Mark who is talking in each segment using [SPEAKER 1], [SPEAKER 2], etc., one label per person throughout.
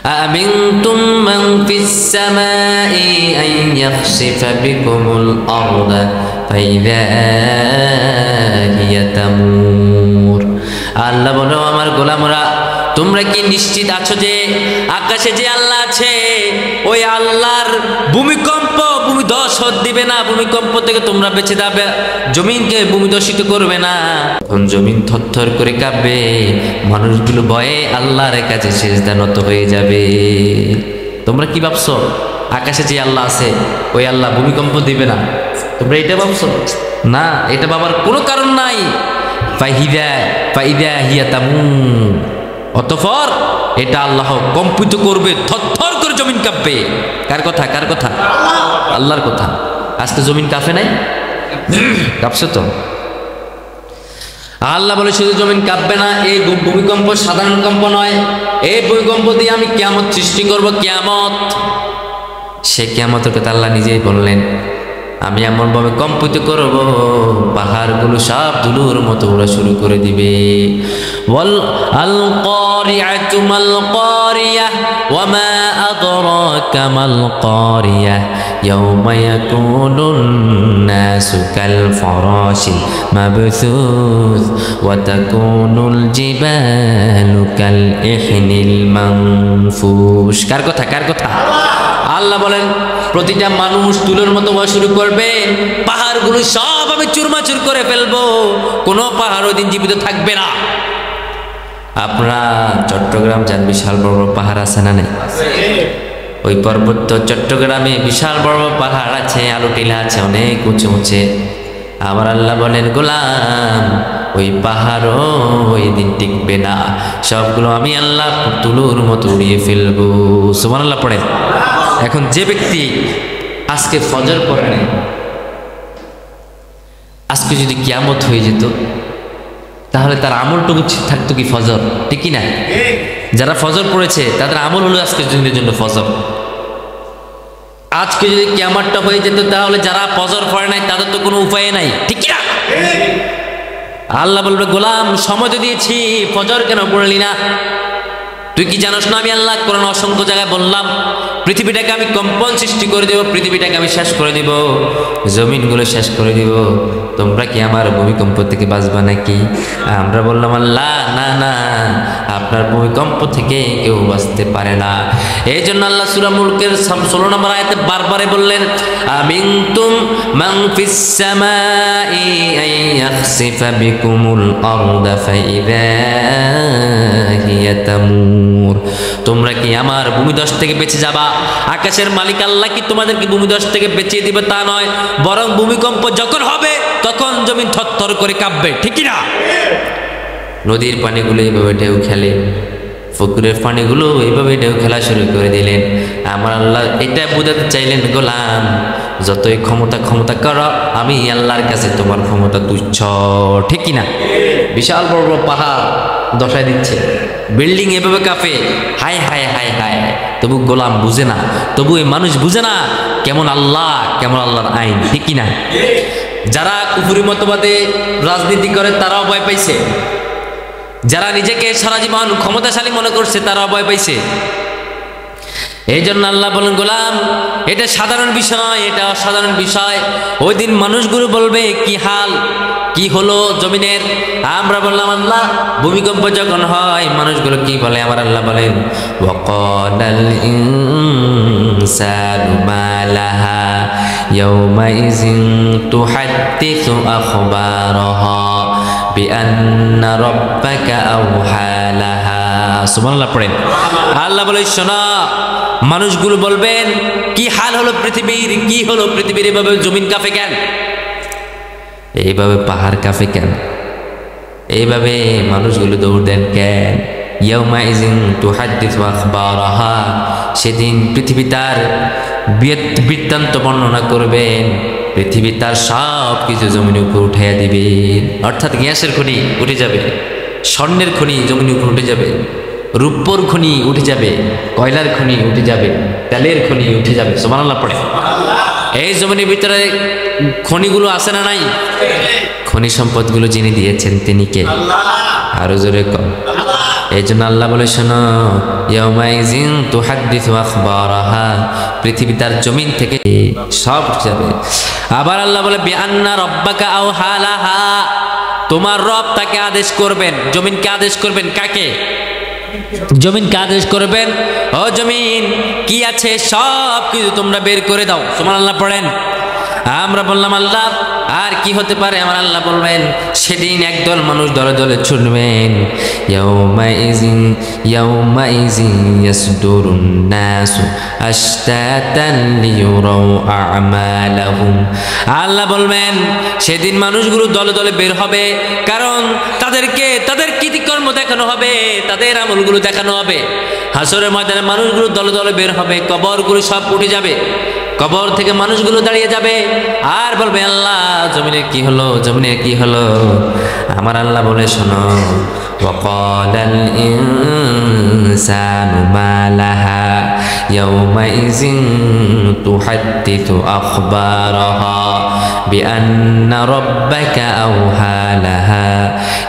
[SPEAKER 1] أأمنتم من في السماء أن يخسف بكم الأرض فإذا هي تمور আল্লাহ বলো আমার গোলামরা তোমরা কি নিশ্চিত আছো যে আকাশে যে আল্লাহ আছে ওই আল্লাহর ভূমিকম্প ভূমিধস দিবে না, ভূমিকম্প থেকে তোমরা বেঁচে যাবে, জমিনকে ভূমিধসিত করবে না। তখন জমিন থরথর করে কাঁপবে, মানুষগুলো ভয়ে আল্লাহর কাছে সিজদা নত হয়ে যাবে। তোমরা কি ভাবছো আকাশে যে আল্লাহ আছে ওই আল্লাহ ভূমিকম্প দিবে না? তোমরা এটা ভাবছো না, এটা ভাবার কোনো কারণ নাই। ফাইদা হিয়া তামুর, অতঃপর এটা আল্লাহ কম্পিত করবে, থরথর করে জমিন কাঁপবে। কার কথা? কার কথা? আল্লাহর কথা। আজকে জমিন কাঁপে নাই? কাঁপছে তো। আল্লাহ বলে শুধু জমিন কাঁপবে না, এই ভূমিকম্প সাধারণ কম্প নয়, এই ভূমিকম্প দিয়ে আমি কিয়ামত সৃষ্টি করব। কিয়ামত, সে কিয়ামতের কথা আল্লাহ নিজেই বললেন, আমি এমনভাবে কম্পিত করব পাহাড়গুলো সব ধুলোর মতো ওরা শুরু করে দিবে। ওয়াল আল কারিআতু মাল কারিয়াহ ওয়া মা আদরাকা মাল কারিয়াহ ইয়াওমা ইয়াকুনুন নাসু কাল ফারাশিল মাবসুস ওয়া তাকুনুল জিবালু কাল ইহনিল মানফুশ। কার কথা? কার কথা? আল্লাহ বলেন প্রতিটা মানুষ তুলোর মতো হওয়া শুরু করবে, পাহাড়গুলো সব আমি চুরমাচুর করে ফেলবো, কোনো পাহাড় ওই দিন জীবিত থাকবে না। আপনারা চট্টগ্রাম যান, বিশাল বড় বড় পাহাড় আছে না নাই? ওই পার্বত্য চট্টগ্রামে বিশাল বড় বড় পাহাড় আছে, আলু টিলা আছে, অনেক উঁচু উঁচে। আমার আল্লাহ বলেন গোলাম ওই পাহাড়ও ওই দিন টিকবে না, সবগুলো আমি আল্লাহ তুলোর মতো উড়িয়ে ফেলবো। সুবহানাল্লাহ পড়ে। এখন যে ব্যক্তি আজকে ফজর পড়ে নেই, আজকে যদি কিয়ামত হয়ে যেত তাহলে তার আমলটুকু থাকতো কি ফজর? ঠিকই না? যারা ফজর পড়েছে তাদের আমল হলো আজকের দিনের জন্য ফজর। আজকে যদি কিয়ামতটা হয়ে যেত তাহলে যারা ফজর পড়ে নাই তাদের তো কোনো উপায় নাই। ঠিক না? আল্লাহ বলবে গোলাম সময় তো দিয়েছি, ফজর কেন পড়লি না? তুই কি জানোস না আমি আল্লাহ কোরআন অসংখ্য জায়গায় বললাম পৃথিবীটাকে আমি কম্পন সৃষ্টি করে দেব, পৃথিবীটাকে আমি শেষ করে দেব, জমিনগুলো শেষ করে দেব, তোমরা কি আমার ভূমিকম্প থেকে বাঁচবা নাকি? আমরা বললাম আল্লাহ না না, আপনার ভূমিকম্প থেকে কেউ বাঁচতে পারে না। এই জন্য আল্লাহ সূরা মুলকের 16 নম্বর আয়াতে বারবারে বললেন আমিনতুম মান ফিস সামাই আয়াখসিফা বিকুমুল আরদা ফাইযা হিয়া তামুর। তোমরা কি আমার ভূমিধস থেকে বেঁচে যাবা? আকাশের মালিক আল্লাহ কি তোমাদেরকে ভূমিধস থেকে বেঁচিয়ে দিবে তা নয়, বরং ভূমিকম্প যখন হবে তখন জমিন থরথর করে কাঁপবে। ঠিক না? নদীর পানিগুলো এইভাবে ঢেউ খেলে, পুকুরের পানিগুলো এইভাবে ঢেউ খেলা শুরু করে দিলেন। আমার আল্লাহ এটা বোঝাতে চাইলেন গোলাম যতই ক্ষমতা করো, আমি আল্লাহর কাছে তোমার ক্ষমতা তুচ্ছ। ঠিক না? বিশাল বড় বড় পাহাড় দশায় দিচ্ছে, বিল্ডিং এভাবে কাঁপে, হায় হায় হায় হায়। তবু গোলাম বুঝে না, তবু এই মানুষ বুঝে না কেমন আল্লাহ, কেমন আল্লাহর আইন। ঠিক না? যারা কুফরি মতবাদে রাজনীতি করে তারাও ভয় পাইছে, যারা নিজেকে সারা জীবন ক্ষমতাশালী মনে করছে তারাও ভয় পাইছে। এই জন্য আল্লাহ বলেন গোলাম এটা সাধারণ বিষয় নয়, এটা অসাধারণ বিষয়। ওই দিন মানুষগুলো বলবে কি হাল, কি হলো জমিনের? আমরা বললাম আল্লাহ ভূমিকম্প যখন হয় মানুষগুলো কি বলে? আমার আল্লাহ বলেন ওয়াকালাল ইনসানু মা লাহা ইয়াওমাইযিন তুহাদ্দিসু আখবারাহা বিআন্না রাব্বাকা আওহা লাহা। সুবহানাল্লাহ পড়েন। আল্লাহ বলে শোনা, মানুষগুলো বলবেন কি হাল হলো পৃথিবীর, কি হলো পৃথিবীর, এভাবে জমিন কাঁপে কেন, এইভাবে পাহাড় কাঁপে কেন, এইভাবে মানুষগুলো দৌড় দেন কেন? ইয়াউমাইযিন তুহাদ্দিসু আখবারাহা, সেদিন পৃথিবী তার বৃত্তান্ত বর্ণনা করবেন, পৃথিবী তার সব কিছু জমিনের উপর উঠাইয়া দিবে। অর্থাৎ গ্যাসের খনি উঠে যাবে, স্বর্ণের খনি জমিনের উপর উঠে যাবে, রূপোর খনি উঠে যাবে, কয়লার খনি উঠে যাবে, তেলের খনি উঠে যাবে। সুবহানাল্লাহ পড়ে। এই জমিনের ভিতরে খনিগুলো আছে না নাই? খনি সম্পদগুলো যিনি দিয়েছেন তিনি কে? আরো জোরে কম। এই জন্য আল্লাহ বলে শোনো, ইয়াউমাইযিন তুহাদ্দিসু আখবারাহা, পৃথিবী তার জমিন থেকে সব যাবে। আবার আল্লাহ বলে বিআন্না রাব্বাকা আওহা লাহা, তোমার রব তাকে আদেশ করবেন, জমিনকে আদেশ করবেন। কাকে? জমিনকে আদেশ করবেন, ও জমিন কি আছে সব কিছু তোমরা বের করে দাও। সুবহানাল্লাহ পড়েন। আমরা বললাম আল্লাহ আর কি হতে পারে? আমার আল্লাহ বলবেন সেদিন একদল মানুষ দলে দলে ছুটবেন। ইয়াউমাইযিন ইয়াসদুরুন নাসু আশতাতান লিয়ুরাউ আমালাহুম। আল্লাহ বলবেন সেদিন মানুষগুলো দলে দলে বের হবে, কারণ তাদেরকে তাদের কৃতকর্ম দেখানো হবে, তাদের আমলগুলো দেখানো হবে। হাসরের ময়দানে মানুষগুলো দলে দলে বের হবে, কবরগুলো সব উঠে যাবে, কবর থেকে মানুষগুলো দাঁড়িয়ে যাবে আর বলবে আল্লাহ জমিনের কি হলো, জমিনের কি হলো? আমার আল্লাহ বলে শোনো, ওয়াকালাল ইনসানু মা লাহা ইয়াউমাইযিন তুহাদ্দিসু আখবারাহা বিআন্না রাব্বাকা আওহা লাহা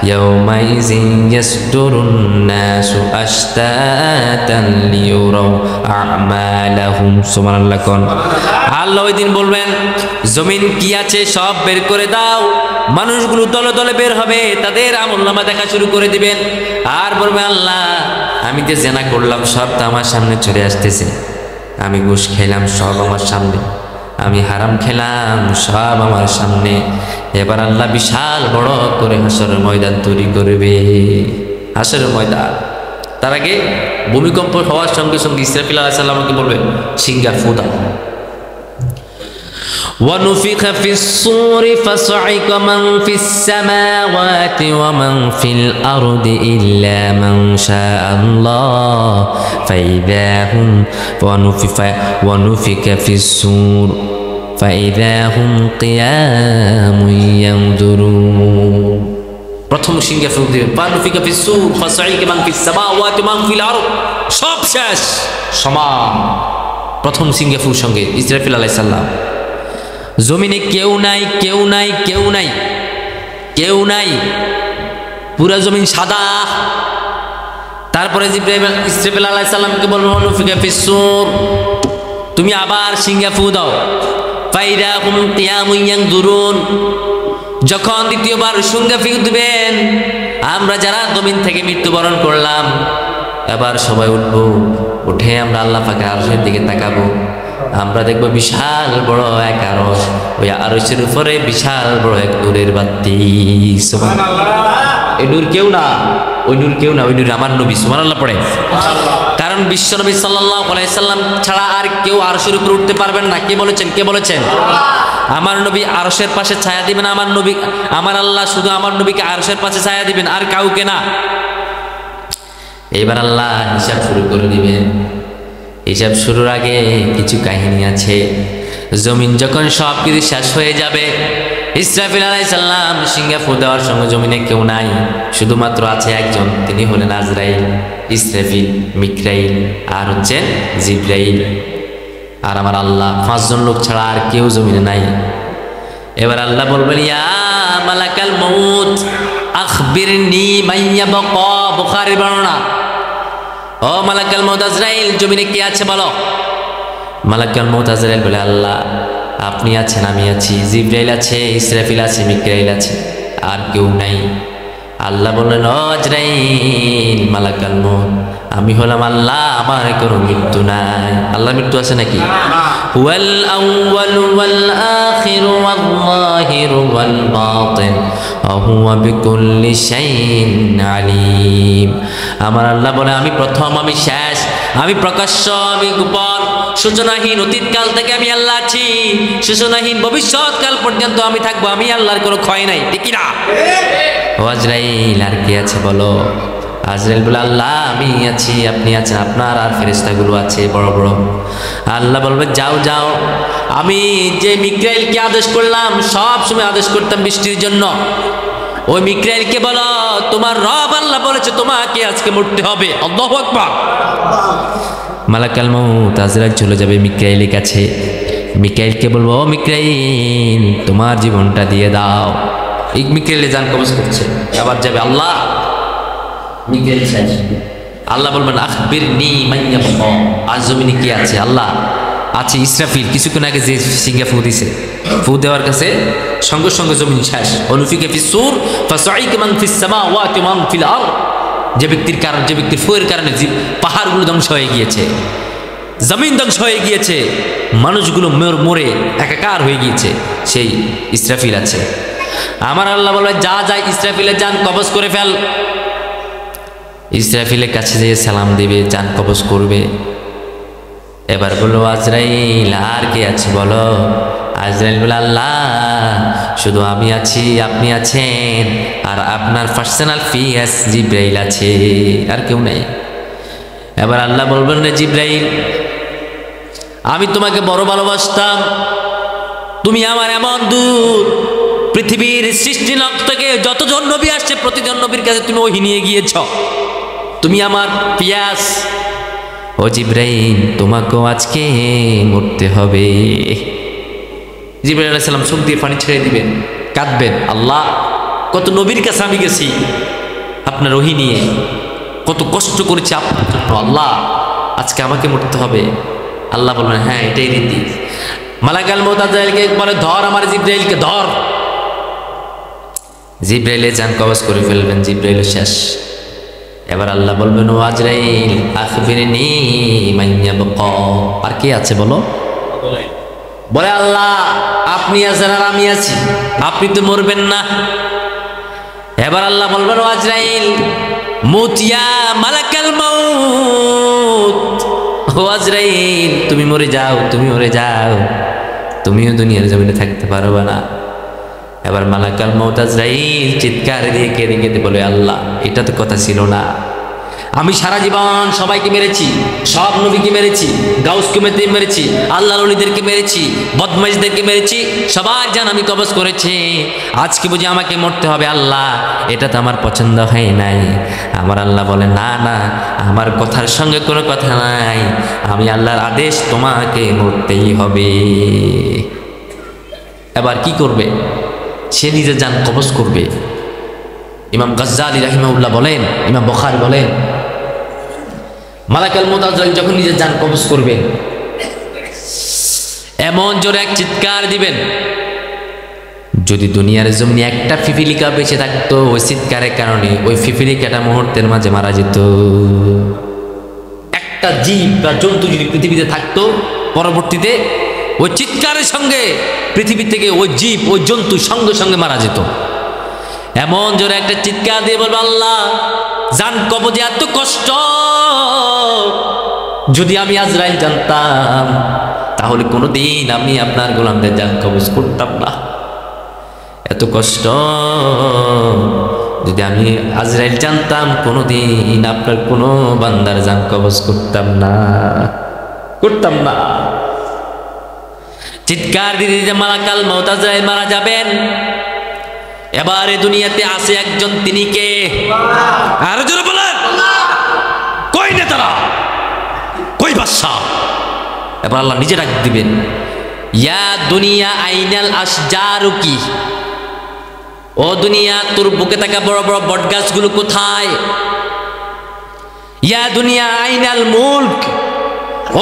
[SPEAKER 1] ইয়াউমাইযিন ইয়াসদুরুন নাসু আশতাতান লিয়ুরাউ আমালাহুম। সুবহানাল্লাহ। কোন আল্লাহ ওই দিন বলবেন জমিন কি আছে সব বের করে দাও। মানুষগুলো দলে দলে বের হবে, তাদের আমলনামা দেখা শুরু করে দিবেন আর বলবে আল্লাহ আমি যে জেনা করলাম সব তো আমার সামনে চলে আসতেছে, আমি ঘুষ খেলাম সব আমার সামনে, আমি হারাম খেলাম সব আমার সামনে। এবার আল্লাহ বিশাল বড় করে হাসরের ময়দান তৈরি করবে। হাসরের ময়দান, তার আগে ভূমিকম্প হওয়ার সঙ্গে সঙ্গে ইসরাফিল আলাইহিস সালামকে বলবে সিংহার ফু দাও। ونفخ في الصور فصعق من في السماوات ومن في الأرض إلا من شاء الله فإذا هم ونفخ في الصور فإذا هم قيام ينظرون। প্রথম সিংহে ফুঁক দিবে, ونفخ في الصور فصعق من في السماوات ومن في الأرض, সব শেষ সমান। প্রথম সিংহে ফুঁক সঙ্গে ইসরাফিল আলাইহিস সালাম। জমিনে কেউ নাই, কেউ নাই, কেউ নাই, কেউ নাই, পুরা জমিন সাদা। তারপরে ইসরাফিল আলাইহিস সালামকে বলবো নুফিকা ফিস-সূর, তুমি আবার সিংহে ফু দাও। ফাইদা হুম কিয়ামুন ইয়ানজুরুন, যখন দ্বিতীয়বার সিংহে ফু দিবেন, আমরা যারা জমিন থেকে মৃত্যুবরণ করলাম এবার সবাই উঠবো, উঠে আমরা আল্লাহ পাকের আরশের দিকে তাকাবো। আমরা দেখবো বিশাল বড় এক আরশ, ওই আরশের উপরে বিশাল বড় এক নূরের বাতি। সুবহানাল্লাহ। এই নূর কেউ না, ওই নূর কেউ না, ওই নূর আমার নবী। সুবহানাল্লাহ পড়ে। কারণ বিশ্ব নবী সাল্লাল্লাহু আলাইহি সাল্লাম ছাড়া আর কেউ আরশের উপরে উঠতে পারবেন না। কে বলেছেন? কে বলেছেন? আমার নবী আরশের পাশে ছায়া দিবেন। আমার নবী, আমার আল্লাহ শুধু আমার নবীকে আরশের পাশে ছায়া দিবেন, আর কাউকে না। এবার আল্লাহ হিসাব শুরু করে দিবেন। হিসাব শুরুর আগে কিছু কাহিনী আছে। জমিন যখন সব কিছু শেষ হয়ে যাবে, ইসরাফিল আলাইহিস সালাম সিংহে ফু দেওয়ার সঙ্গে জমিনে কেউ নাই, শুধুমাত্র আছে একজন, তিনি হলেন আজরাইল, ইসরাফিল, মিকরাইল আর হচ্ছে জিবরাইল আর আমার আল্লাহ। পাঁচজন লোক ছাড়া আর কেউ জমিনে নাই। এবার আল্লাহ বলবেন ইয়া মালাকাল মউত আখবিরনি মাইয়া বাকা, বুখারীর বর্ণনা। ও মালাকাল মউত আজরাইল, জমিনে কে আছে বলো। মালাকাল মউত আজরাইল বলে আল্লাহ আপনি আছেন, আমি আছি, জিবরাইল আছে, ইসরাফিল আছে, মিকরাইল আছে, আর কেউ নাই। আল্লাহ বললেন ও আজরাইল মালাকাল মউত, আমি হলাম আল্লাহ, আমার কোনো মৃত্যু নাই। আল্লাহ মৃত্যু আছে নাকি? হুয়াল আউয়ালু ওয়াল আখিরু ওয়াল যাহিরু ওয়াল বাতিন ওয়া হুয়া বিকুল্লি শাইইন আলিম। আমার আল্লাহ বলে আমি প্রথম, আমি শেষ, আমি প্রকাশ্য, আমি গোপন, সূচনাহীন অতীতকাল থেকে আমি আল্লাহ আছি, সূচনাহীন ভবিষ্যৎকাল পর্যন্ত আমি থাকবো। আমি আল্লাহর কোনো ক্ষয় নাই, ঠিক না? ও আজরাইল আর কে আছে বলো। আজরাইল বলে আল্লাহ আমি আছি, আপনি আছেন, আপনার আর ফেরেশতাগুলো আছে বড় বড়। আল্লাহ বলবে যাও যাও, আমি যে মিকরাইলকে আদেশ করলাম, সব সময় আদেশ করতাম বৃষ্টির জন্য, ওই মিকরাইলকে বলো তোমার রব আল্লাহ বলেছে তোমাকে আজকে মরতে হবে। আল্লাহু আকবার। মালাকাল মউত আজরাইল চলে যাবে মিকরাইলের কাছে। মিকরাইলকে বলবো ও মিকরাইল তোমার জীবনটা দিয়ে দাও। এই মিকরাইলে জান কবজ করছে, আবার যাবে আল্লাহ মিকেল শেষ। আল্লাহ বলবেন আখবিরনি মাইয়া বাবা, আজ জমিনে কি আছে? আল্লাহ আছে ইসরাফিল, কিছুক্ষণ আগে যে সিঙ্গা ফু দিছে, ফু দেওয়ার কাছে সঙ্গে সঙ্গে জমিন শেষ। অনুফিকে ফিস সূর ফাসাইকা মান ফিস সামাওয়াতি মান ফিল আরদ, যে ব্যক্তির ফুয়ের কারণে পাহাড়গুলো ধ্বংস হয়ে গিয়েছে, জমিন ধ্বংস হয়ে গিয়েছে, মানুষগুলো মরে একাকার হয়ে গিয়েছে, সেই ইসরাফিল আছে। আমার আল্লাহ বলবে যা যা ইসরাফিলের জান কবজ করে ফেল। ইসরাফিলের কাছে যেয়ে সালাম দিবে, জান কবজ করবে। এবার বললো আজরাইল আর কে আছে বলো? আজরাইল বলে আল্লাহ শুধু আমি আছি, আপনি আছেন, আর আপনার পার্সোনাল ফিয়াস জিব্রাইল আছে, আর কেউ নেই। এবার আল্লাহ বলবেন রে জিব্রাইল, আমি তোমাকে বড় ভালোবাসতাম, তুমি আমার এমন দূর, পৃথিবীর সৃষ্টি থেকে যতজন নবী আসছে প্রতিজন নবীর কাছে তুমি ওহী নিয়ে গিয়েছ, তুমি আমার পিয়াস। ও জিব্রাইল তোমাকেও আজকে মরতে হবে। জিব্রাইল আলাইহিস সালাম চোখ দিয়ে পানি ছেড়ে দিবেন, কাঁদবেন, আল্লাহ কত নবীর কাছে আমি গেছি আপনার ওহী নিয়ে, কত কষ্ট করেছি আপনার জন্য, আল্লাহ আজকে আমাকে মরতে হবে। আল্লাহ বলবেন হ্যাঁ এটাই রীতি। মালাকুল মউত আজরাইলকে বলে ধর আমার জিব্রাইলকে ধর। জিব্রাইলে জান কবজ করে ফেলবেন, জিব্রাইল শেষ। এবার আল্লাহ বলবেন ও আজরাইল আখবিরনি মাইয়া বাকা, আর কে আছে বলো? বলে আল্লাহ আপনি আছেন আর আমি আছি, আপনি তো মরবেন না। এবার আল্লাহ বলবেন ও আজরাইল মুতিয়া মালাকুল মউত, ও আজরাইল তুমি মরে যাও, তুমি মরে যাও, তুমিও দুনিয়ার জমিনে থাকতে পারবে না। এবার মালাকুল মউত আজরাইল চিৎকার দিয়ে কেঁদে কেঁদে বলে আল্লাহ এটা তো কথা ছিল না, আমি সারা জীবন সবাইকে মেরেছি, সব নবীকে মেরেছি, গাউসকে মেরেছি, আল্লাহর ওলিদেরকে মেরেছি, বদমাইশদেরকে মেরেছি, সবার জান আমি কবজ করেছি, আজকে বুঝি আমাকে মরতে হবে? আল্লাহ এটা তো আমার পছন্দ হয় নাই। আমার আল্লাহ বলে না না, আমার কথার সঙ্গে কোনো কথা নাই, আমি আল্লাহর আদেশ, তোমাকে মরতেই হবে। এবার কি করবে? সে নিজের জান কবজ করবে। ইমাম গাজ্জালি রাহিমাহুল্লাহ বলেন, ইমাম বুখারী বলেন, মালাকুল মউত আজরাইল যখন নিজের জান কবজ করবেন এমন জোরে এক চিৎকার দিবেন, যদি দুনিয়ার জমিনে একটা পিপিলিকা বেঁচে থাকতো ওই চিৎকারের কারণে ওই পিপিলিকাটা মুহূর্তের মাঝে মারা যেত। একটা জীব বা জন্তু যদি পৃথিবীতে থাকতো পরবর্তীতে ওই চিৎকারের সঙ্গে পৃথিবী থেকে ওই জীব ওই জন্তু সঙ্গে সঙ্গে মারা যেত। এমন জোরে একটা চিৎকার দিয়ে বলবো আল্লাহ জান কবজে এত কষ্ট, যদি আমি আজরাইল জানতাম তাহলে কোনোদিন আমি আপনার গোলামদের জান কবজ করতাম না। এত কষ্ট যদি আমি আজরাইল জানতাম কোনোদিন আপনার কোনো বান্দার জান কবজ করতাম না, করতাম না। চিৎকার দিতে দিতে মালাকুল মউত আজরাইল মারা যাবেন। এবারে দুনিয়াতে আছে একজন, তিনি কে? আরো জোরে বলেন, কই নেতারা, কই বাদশা? এবার আল্লাহ নিজে ডাক দিবেন, ইয়া দুনিয়া আইনাল আশজারুকি, ও দুনিয়া তোর বুকে থাকা বড় বড় বট গাছগুলো কোথায়? ইয়া দুনিয়া আইনাল মুলক,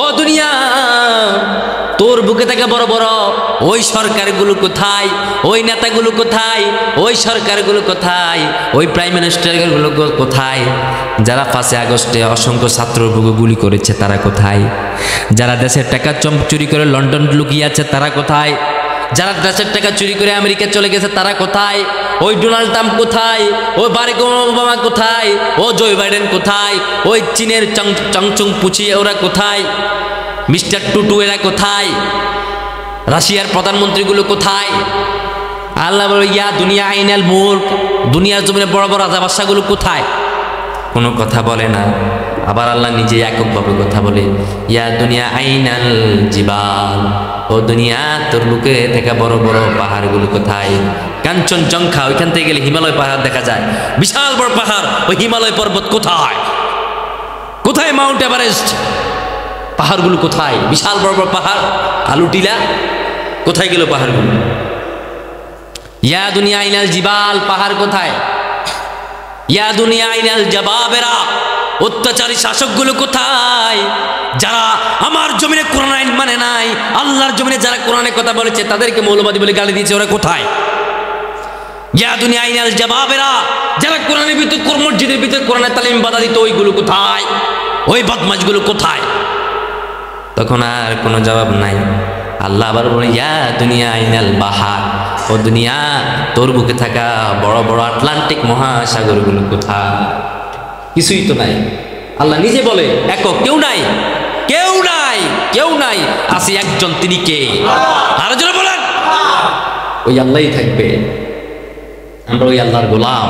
[SPEAKER 1] ও দুনিয়া তোর বুকে থাকা বড় বড় ওই সরকারগুলো কোথায়? ওই নেতাগুলো কোথায়? ওই সরকারগুলো কোথায়? ওই প্রাইম মিনিস্টারগুলো কোথায়? যারা 5 আগস্টে অসংখ্য ছাত্রের বুকে গুলি করেছে তারা কোথায়? যারা দেশের টাকা চুরি করে লন্ডন লুকিয়ে আছে তারা কোথায়? যারা দেশের টাকা চুরি করে আমেরিকা চলে গেছে তারা কোথায়? ওই ডোনাল্ড ট্রাম্প কোথায়? ওই বারাক ওবামা কোথায়? ও জো বাইডেন কোথায়? ওই চীনের চংচং পুচি ওরা কোথায়? মিস্টার টুটু এরা কোথায়? রাশিয়ার প্রধানমন্ত্রীগুলো কোথায়? আল্লাহ বলে ইয়া দুনিয়া আইনাল মুলক, দুনিয়ার জমিনে বড় বড় রাজা বাদশাগুলো কোথায়? কোনো কথা বলে না। আবার আল্লাহ নিজে এককভাবে কথা বলে, ইয়া দুনিয়া আইনাল জিবাল, ও দুনিয়া তোর বুকে থেকে বড় বড় পাহাড়গুলো কোথায়? কাঞ্চনজঙ্ঘা, ওইখান থেকে গেলে হিমালয় পাহাড় দেখা যায়, বিশাল বড় পাহাড়, ওই হিমালয় পর্বত কোথায়? কোথায় মাউন্ট এভারেস্ট? পাহাড়গুলো কোথায়? বিশাল বড় বড় পাহাড়, আলু টিলা, কোথায় গেল পাহাড়গুলো? ইয়া দুনিয়া আইনাল জিবাল, পাহাড় কোথায়? ইয়া দুনিয়া আইনাল জাবাবেরা, অত্যাচারী শাসকগুলো কোথায়? যারা আমার জমিনে কোরআন আইন মানে নাই, আল্লাহর জমিনে যারা কোরআনের কথা বলেছে তাদেরকে মৌলবাদী বলে গালি দিয়েছে, ওরা কোথায়? ইয়া দুনিয়া আইনাল জাবাবেরা, যারা কোরআনের ভিতর মসজিদের ভিতর কোরআনের তালিম বাধা দিত, ওইগুলো কোথায়? ওই বদমাশগুলো কোথায়? তখন আর কোনো জবাব নাই। আল্লাহ আবার বলে ইয়া দুনিয়া আইনাল বাহার, ও দুনিয়া তোর বুকে থাকা বড় বড় আটলান্টিক মহাসাগরগুলো কোথায়? কিছুই তো নাই। আল্লাহ নিজে বলে একক, কেউ নাই, কেউ নাই, কেউ নাই, আছে একজন, তিনি কে? আরো জোরে বলেন। ওই আল্লাহই থাকবে। আমরা ওই আল্লাহর গোলাম,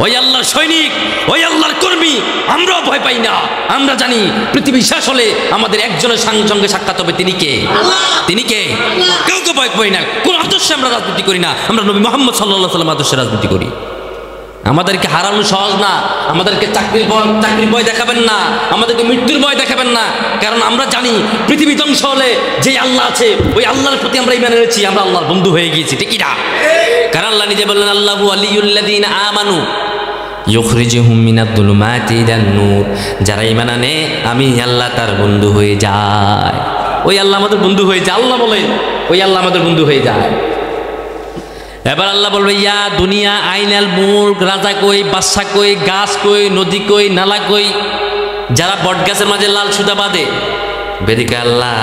[SPEAKER 1] ওই আল্লাহর সৈনিক, ওই আল্লাহর কর্মী। আমরাও ভয় পাই না। আমরা জানি পৃথিবী শেষ হলে আমাদের একজনের সঙ্গে সাক্ষাৎ হবে, তিনি কে? তিনি কে? কাউকে ভয় পাই না। কোন আদর্শে আমরা রাজনীতি করি না, আমরা নবী মুহাম্মদ সাল্লাল্লাহু আলাইহি ওয়াসাল্লাম আদর্শে রাজনীতি করি। আমাদেরকে হারানো সহজ না। আমাদেরকে চাকরির ভয় দেখাবেন না, আমাদেরকে মৃত্যুর ভয় দেখাবেন না, কারণ আমরা জানি পৃথিবী ধ্বংস হলে যে আল্লাহ আছে, ওই আল্লাহর প্রতি আমরা ঈমান এনেছি, আমরা আল্লাহর বন্ধু হয়ে গিয়েছি, ঠিক না? কারণ আল্লাহ নিজে বললেন আল্লাহু ওয়ালিয়ুল্লাযীনা আমানু ইউখরিজুহুম মিনাদ-দুলুমাতি ইলান নূর। যারা ঈমান আনে আমি আল্লাহ তার বন্ধু হয়ে যায়। ওই আল্লাহ আমাদের বন্ধু হয়ে যায়। আল্লাহ বলেন ওই আল্লাহ আমাদের বন্ধু হয়ে যায়। এবার আল্লাহ বলবে ইয়া দুনিয়া আইনাল মুলক, রাজা কই, বাদশা কই, গাছ কই, নদী কই, নালা কই? যারা বট গাছের মাঝে লাল সুতা বাঁধে, বেদিকে আল্লাহ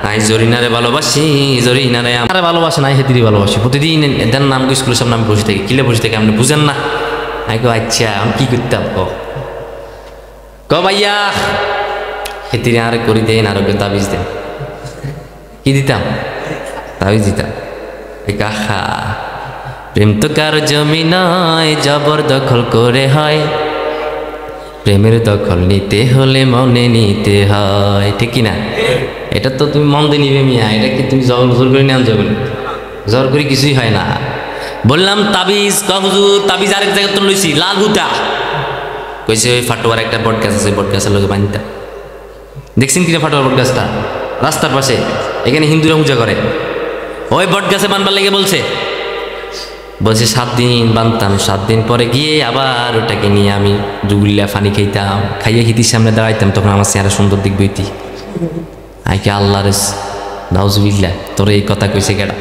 [SPEAKER 1] আই জরিনারে ভালোবাসি, জরিনারে আমার ভালোবাসে না, হেতিরি ভালোবাসি। প্রতিদিন এদের নাম স্কুলের সামনে আমি বসে থাকি, কিলে বসে থাকি, আপনি বুঝেন না? আমি কো আচ্ছা, আমি কি করতাম? ক ভাইয়া হেতিরি আর করি দেন, আর তাবিজ দেন। কি দিতাম? তাবিজ দিতাম। কাহা প্রেম তো কার জমি নয়, জবরদখল করে হয়। প্রেমের দখল নিতে হলে মনে নিতে হয়, ঠিক কিনা? এটা তো তুমি মন দিয়ে নিবে মিয়া, এটা কি তুমি জোর করে নেওয়া যাবে? জোর করে কিছুই হয় না। বললাম তাবিজ, হুজুর তাবিজ আরেক জায়গায় তো লইছি, লাল হুতা। কইছে ওই ফাটোয়ার একটা বট গাছ আছে, বট গাছের লোকে বানিতা। দেখছেন কিনা ফাটোয়ার বট গাছটা? রাস্তার পাশে, এখানে হিন্দুরা পূজা করে। ওই বট গাছে বানবার লেগে বলছে 7 দিন বানতাম, 7 দিন পরে গিয়ে আবার ওটাকে নিয়ে আমি জুগুল্লা ফানি খাইতাম, খাইয়ে হিতির সামনে দাঁড়াইতাম, তখন আমার চেহারা সুন্দর দিক বইতি। আইকে আল্লাহ রে নাউজুবিল্লাহ, তোর এই কথা কইছে কেডা?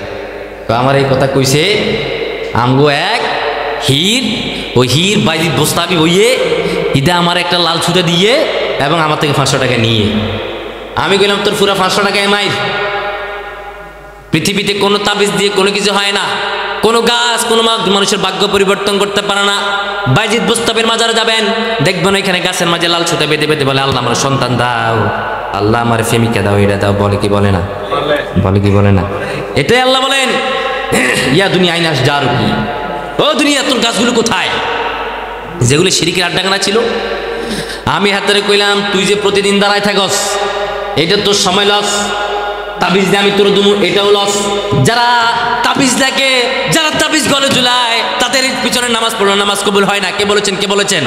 [SPEAKER 1] আমার এই কথা কইছে আমগো এক হীর, ওই হীর বাইজি বস্তাবি হইয়ে ইদা আমার একটা লাল ছুটা দিয়ে এবং আমার থেকে 500 টাকা নিয়ে। আমি কইলাম তোর পুরা 500 টাকায় মাইর। পৃথিবীতে কোনো তাবিজ দিয়ে কোনো কিছু হয় না, কোনো গাছ কোনো মানুষের ভাগ্য পরিবর্তন করতে পারে না। বাইজিদ বুস্তাবের মাজারে যাবেন, দেখবেন এখানে গাছের মাঝে লাল সুতা বেঁধে বেঁধে বলে আল্লাহ আমার সন্তান দাও, আল্লাহ আমার প্রেমিকা দাও, এটা দাও। বলে কি বলে না? বলে কি বলে না? এটাই আল্লাহ বলেন ইয়া দুনিয়া আইনাস যার কি, ও দুনিয়া তোর গাছগুলো কোথায়? যেগুলো শিরিকের আড্ডাখানা ছিল। আমি হাতে কইলাম তুই যে প্রতিদিন দাঁড়ায় থাকস, এটা তোর সময় লস। তাবিজ দিয়ে আমি তোর দুমু, এটাও লস। যারা তাবিজ দেখে, যারা তাবিজ গলে ঝুলায়, তাদের পিছনে নামাজ পড়লো, নামাজ কবুল হয় না। কে বলেছেন? কে বলেছেন?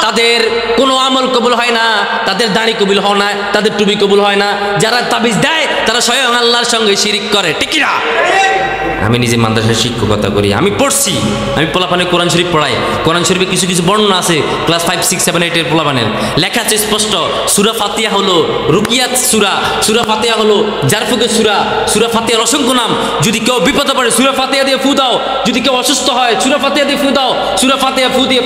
[SPEAKER 1] তাদের কোনো আমল কবুল হয় না, তাদের দাড়ি কবুল হয় না, তাদের টুপি কবুল হয় না। যারা তাবিজ দেয় তারা স্বয়ং আল্লাহর সঙ্গে শিরিক করে, ঠিক না? আমি নিজে মাদ্রাসায় শিক্ষকতা করি, আমি পড়ছি, আমি পোলাপানে কোরআন শরীফ পড়াই। কোরআন শরীফে কিছু কিছু বর্ণনা আছে, ক্লাস 5, 6, 7, 8 এর পোলাপানের লেখা আছে স্পষ্ট। সূরা ফাতিহা হলো রুকিয়াত সূরা, সূরা ফাতিহা হলো জারফুকের সূরা। সূরা ফাতিহার অসংখ্য নাম। যদি কেউ বিপদে পড়ে সূরা ফাতিহা দিয়ে ফু দাও, যদি কেউ অসুস্থ হয় সূরা ফাতিহা দিয়ে ফু দাও, সূরা ফাতিহা ফু দিয়ে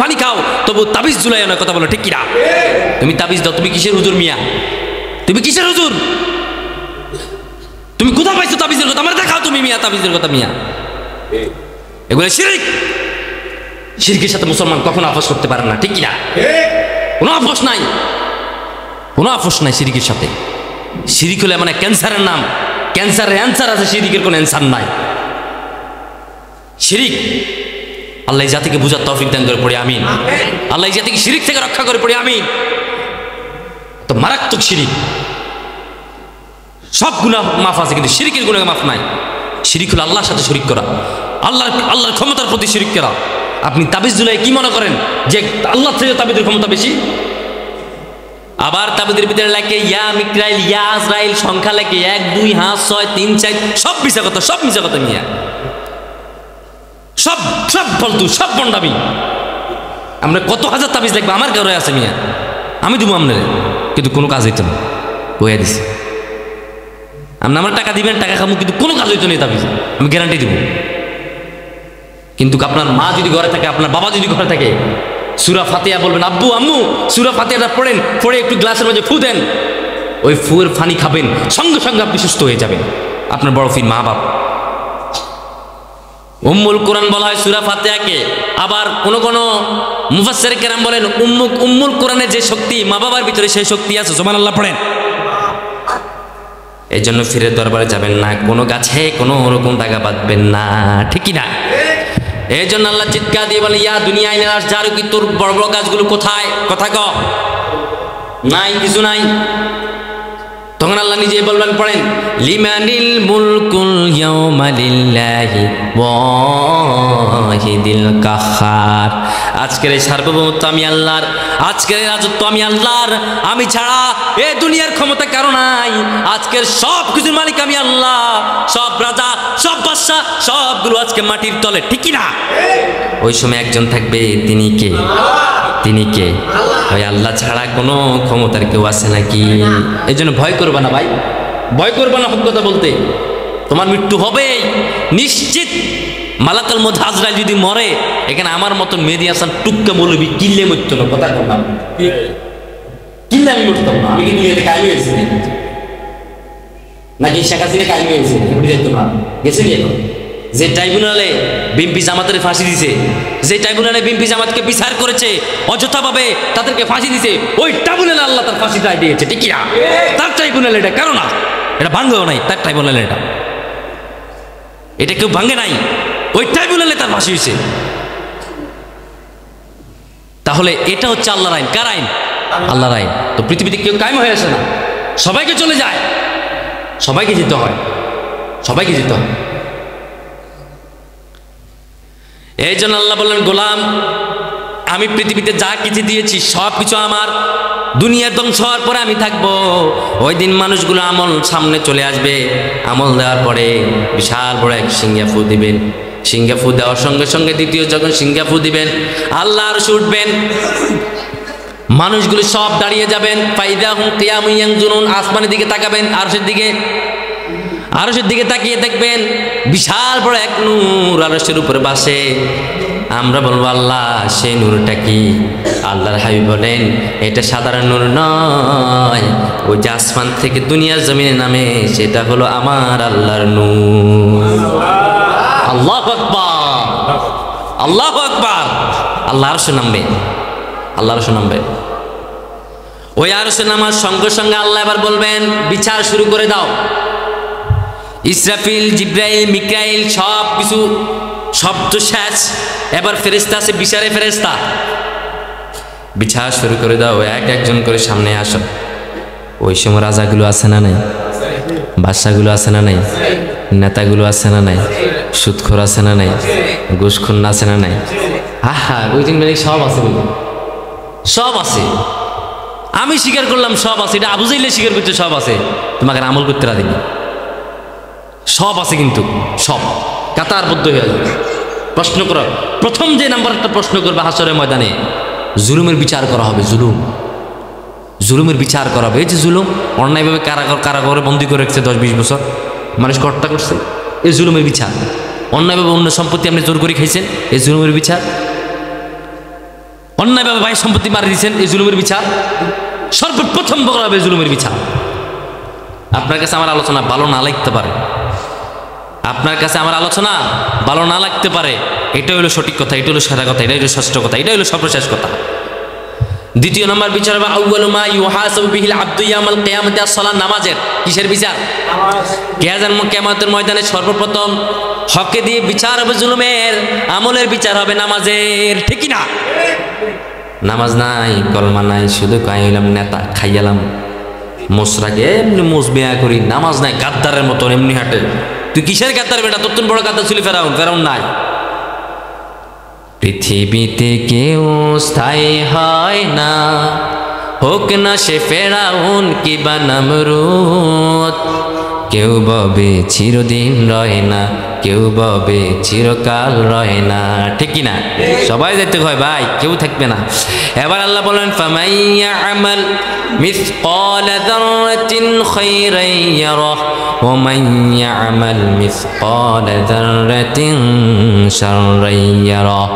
[SPEAKER 1] পানি খাও, তবু তাবিজ ঝুলাই না। কথা বলো ঠিক কিনা? তুমি তাবিজ দাও, তুমি কিসের হুজুর মিয়া? তুমি কিসের হুজুর? তুমি কোথা পাইছো তাবিজের কথা? আমার দেখাও তুমি মিয়া তাবিজের কথা মিয়া। এগুলো শিরিক। শিরকের সাথে মুসলমান কখনো আপোষ করতে পারে না, ঠিক কিনা? কোনো আপোষ নাই, কোনো আপোষ নাই শিরিকের সাথে। শিরিক হলে মানে ক্যান্সারের নাম, ক্যান্সারের অ্যান্সার আছে, শিরিকের কোনো অ্যান্সার নাই। শিরিক আল্লাহ জাতিকে বুঝার তৌফিক দান করে পড়ি আমিন। আল্লাহ জাতিকে শিরিক থেকে রক্ষা করে পড়ি আমিন। তো মারাত্মক শিরিক। সব গুনাহ মাফ আছে কিন্তু শিরিকের গুনাহ মাফ নাই। শিরিক হলো আল্লাহর সাথে শরীক করা, আল্লাহর ক্ষমতার প্রতি শিরিক করা। আপনি তাবিজ জুলাই কি মনে করেন যে আল্লাহ থেকে তাবিজের ক্ষমতা বেশি? আবার তাবিজের ভিতরে লেখে ইয়া মিকরাইল, ইয়া আজরাইল, সংখ্যা লেখে 1, 2, 5, 6, 3, 4, সব মিছা কথা, সব মিছা কথা মিয়া, সব ফালতু, সব বন্ডামি। আমরা কত হাজার তাবিজ লাগবে আমার ঘরে আছে মিয়া, আমি দেবো আপনার, কিন্তু কোনো কাজ হইতো না, কইয়া দিছি। আপনি আমার টাকা দিবেন, টাকা খাবো, কিন্তু কোনো কাজ হইতো না তাবিজ, আমি গ্যারান্টি দিব। কিন্তু আপনার মা যদি ঘরে থাকে, আপনার বাবা যদি ঘরে থাকে, সূরা ফাতিহা বলবেন, আব্বু আম্মু সূরা ফাতিহাটা পড়েন, পড়ে একটু গ্লাসের মধ্যে ফু দেন, ওই ফুয়ের পানি খাবেন, সঙ্গে সঙ্গে আপনি সুস্থ হয়ে যাবেন। আপনার বড় ফির মা বাপ। উম্মুল কোরআন বলা হয় সূরা ফাতিহাকে। আবার কোন মুফাসসির কেরাম বলেন উম্মুল কোরআনের যে শক্তি মা বাবার ভিতরে সেই শক্তি আছে। সুবহানাল্লাহ পড়েন। এই জন্য ফিরে দরবারে যাবেন না, কোনো গাছে কোনো রকম টাকা বাঁধবেন না, ঠিক কি না? এই জন্য আল্লাহ চিৎকার দিয়ে বলে, ইয়া দুনিয়া আইনাল আশজারু, কি তোর বড় বড় গাছগুলো কোথায়? কথা ক, নাই, কিছু নাই। তখন আল্লাহ নিজেই বলবেন, পড়েন, লিমানিল মুলকুল ইয়াউমা লিল্লাহি ওয়াহিদিল কাহ্হার। আজকের এই সার্বভৌমত্ব আমি আল্লাহর, আজকের এই রাজত্ব আমি আল্লাহর, আমি ছাড়া এই দুনিয়ার ক্ষমতা কারো নাই। আজকের সব কিছুর মালিক আমি আল্লাহ, সব রাজা সব বাদশা সবগুলো আজকে মাটির তলে, ঠিক কি না? ওই সময় একজন থাকবে, তিনি কে? তিনি কে? ওই আল্লাহ ছাড়া কোনো ক্ষমতার কেউ আছে নাকি? এই জন্য ভয় করবে না ভাই, ভয় করবে না। কথা বলতে তোমার মৃত্যু হবেই নিশ্চিত। মালাকাল মধ্যে আজরাইল যদি মরে, এখানে আমার মতন মেহেদী হাসান টুক্কা মৌলবি কিল্লে মরতো না। কথা বললাম, কিল্লে আমি মরতাম না। আমি কিন্তু এটা কাহিনী হয়েছে নাকি শেখ হাসিনা কাহিনী হয়েছে না, গেছে কি? এখন যে ট্রাইব্যুনালে বিএনপি জামাতের ফাঁসি দিছে, যে ট্রাইব্যুনালে বিএনপি জামাতকে বিচার করেছে, অযথাভাবে তাদেরকে ফাঁসি দিছে, ওই ট্রাইব্যুনালে আল্লাহ তার ফাঁসি রায় দিয়েছে, ঠিক কি না? তার ট্রাইব্যুনালে এটা, কারণ না এটা ভাঙ্গেও নাই, তার ট্রাইব্যুনালে এটা কেউ ভাঙ্গে নাই, ওই ট্রাইব্যুনালে তার ফাঁসি হয়েছে। তাহলে এটা হচ্ছে আল্লাহর আইন। কার আইন? আল্লাহর আইন। তো পৃথিবীতে কেউ কায়েম হয়ে আসে না, সবাইকে চলে যায়, সবাইকে যেতে হয়, সবাইকে যেতে হয়। এই জন্য আল্লাহ বললেন, গোলাম আমি পৃথিবীতে যা কিছু দিয়েছি সব কিছু আমার, দুনিয়া ধ্বংস হওয়ার পরে আমি থাকবো। ওই দিন মানুষগুলো আমল সামনে চলে আসবে, আমল দেওয়ার পরে বিশাল বড় এক সিংহা ফু দিবেন। সিংহা ফু দেওয়ার সঙ্গে সঙ্গে দ্বিতীয় যখন সিংহা ফু দিবেন, আল্লাহ আরশে উঠবেন, মানুষগুলো সব দাঁড়িয়ে যাবেন। ফাইদা হুম কিয়ামুন ইয়ানজুরুন, আসমানের দিকে তাকাবেন, আরশের দিকে, আরশের দিকে তাকিয়ে দেখবেন বিশাল বড় এক নূর আরশের উপরে বাসে। আমরা বলবো, আল্লাহ সেই নূরটা কি? আল্লাহর হাবিব বলেন, এটা সাধারণ নূর নয়, ওই যে আসমান থেকে দুনিয়ার জমিনে নামে, সেটা হলো আমার আল্লাহর নূর। আল্লাহু আকবার, আল্লাহু আকবার। আল্লাহ আরশে নামবে, আল্লাহ আরশে নামবে। ওই আরশে নামার সঙ্গে সঙ্গে আল্লাহ এবার বলবেন, বিচার শুরু করে দাও। ইসরাফিল, জিব্রাইল, মিকাইল সব কিছু শব্দ শেষ। এবার ফেরেশতা আছে, বিচারে ফেরেশতা, বিচার শুরু করে দাও, এক একজন করে সামনে আসো। ওই সময় রাজাগুলো আছে না নাই? বাদশাগুলো আছে না নাই? নেতাগুলো আছে না নাই? সুদখোর আছে না নাই? ঘুষখোর আছে না নাই? আহা, ওই দিন সব আছে, সব আছে। আমি স্বীকার করলাম সব আছে, এটা আবু জাহেল স্বীকার করছে সব আছে, তোমাকে আমল করতে রাজি না। সব আছে কিন্তু সব কাতারবদ্ধ হয়ে যাবে। প্রশ্ন করা, প্রথম যে নাম্বার একটা প্রশ্ন করবে হাসরের ময়দানে, জুলুমের বিচার করা হবে। জুলুমের বিচার করা হবে। এই যে জুলুম, অন্যায়ভাবে কারাগারে বন্দি করে রেখেছে 10-20 বছর, মানুষ হত্যা করছে, এই জুলুমের বিচার। অন্যায়ভাবে অন্য সম্পত্তি আপনি জোর করে খাইছেন, এই জুলুমের বিচার। অন্যায়ভাবে ভাই সম্পত্তি মারি দিয়েছেন, এই জুলুমের বিচার। সর্বপ্রথম বলা হবে জুলুমের বিচার। আপনার কাছে আমার আলোচনা ভালো না লাগতে পারে, আপনার কাছে আমার আলোচনা ভালো না লাগতে পারে, এটা হলো সঠিক কথা, এটা হলো সেরা কথা, এটা হলো ষষ্ঠ কথা, এটা হলো সর্বশেষ কথা। দ্বিতীয় নম্বর বিচার হবে আউয়ালু মা ইউহাসাবু বিহিল আবদু ইয়াউমাল কিয়ামাতি আস-সালাত, নামাজের। কিসের বিচার? কিয়ামতের ময়দানে সর্বপ্রথম হকে দিয়ে বিচার হবে জুলুমের, আমলের বিচার হবে নামাজের, ঠিক কি না? নামাজ নাই, কলমা নাই, শুধু কাইলাম নেতা খাইয়ালাম, মোসরাকে এমনি মোসবেয়া করি, নামাজ নাই, গাদ্দারের মতো এমনি হাঁটে। তুই কিসের গাদ্দার বেটা? তোর বড় গাদ্দার ছিল ফেরাউন, ফেরাউন নাই। পৃথিবীতে কেউ স্থায়ী হয় না, হোক না সে ফেরাউন কিবা নমরুদ। কেউ ববে চিরদিন রয় না, কেউ ববে চিরকাল রয় না, ঠিক কি না? সবাই যেতে হয় ভাই, কেউ থাকবে না। এবার আল্লাহ বলেন ফামান ইয়ামাল মিসকাল যাররাতিন খায়রান ইয়ারাহ ওয়া মান ইয়ামাল মিসকাল যাররাতিন শাররান ইয়ারাহ।